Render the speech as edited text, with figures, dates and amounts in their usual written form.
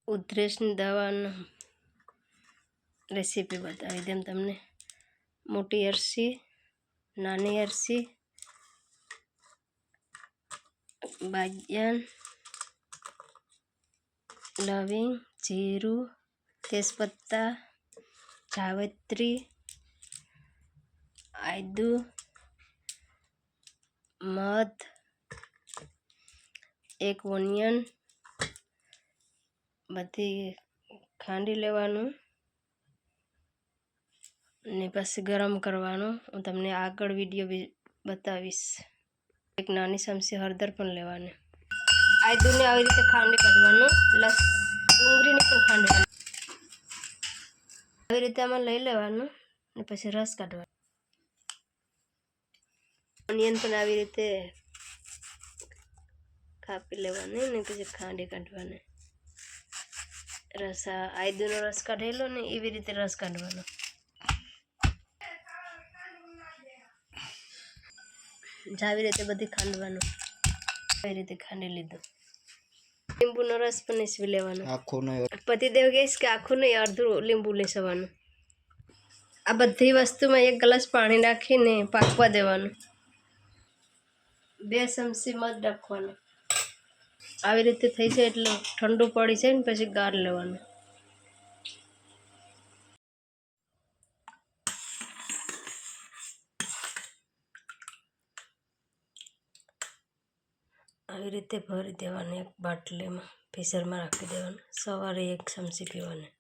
ઉધરસની દવાની રેસીપી બતાવી દઉં તમને। મોટી અરસી, નાની અરસી, બાજિયાન, લવિંગ, જીરું, તેજપત્તા, જાવિત્રી, આદુ, મધ, એક ઓનિયન બધી ખાંડી લેવાનું ને પછી ગરમ કરવાનું। હું તમને આગળ વિડીયો બતાવીશ। એક નાની ચમચી હળદર પણ લેવાની। આદુને આવી રીતે ખાંડી કાઢવાનું। ડુંગળીને પણ ખાંડવાનું। આવી રીતે આમાં લઈ લેવાનું ને પછી રસ કાઢવાનો। ઓનિયન પણ આવી રીતે કાપી લેવાની ને પછી ખાંડી કાઢવાની। રસ આદુનો રસ કાઢેલો ને એવી રીતે રસ કાઢવાનો। આવી રીતે બધી ખાંડવાનું। આવી રીતે ખાંડી લીધું। લીંબુનો રસ પણ નીસવી લેવાનો। પતિદેવ કહીશ કે આખું નહીં, અડધું લીંબુ લેસવાનું। આ બધી વસ્તુમાં 1 ગ્લાસ પાણી નાખીને પાકવા દેવાનું। 2 ચમચી મધ નાખવાનું। આવી રીતે થઈ જાય એટલે ઠંડુ પડી જાય ને પછી ગાળ લેવાનું। આવી રીતે ભરી દેવાનું 1 બાટલીમાં, ફ્રીઝરમાં રાખી દેવાનું। સવારે 1 ચમચી પીવાની।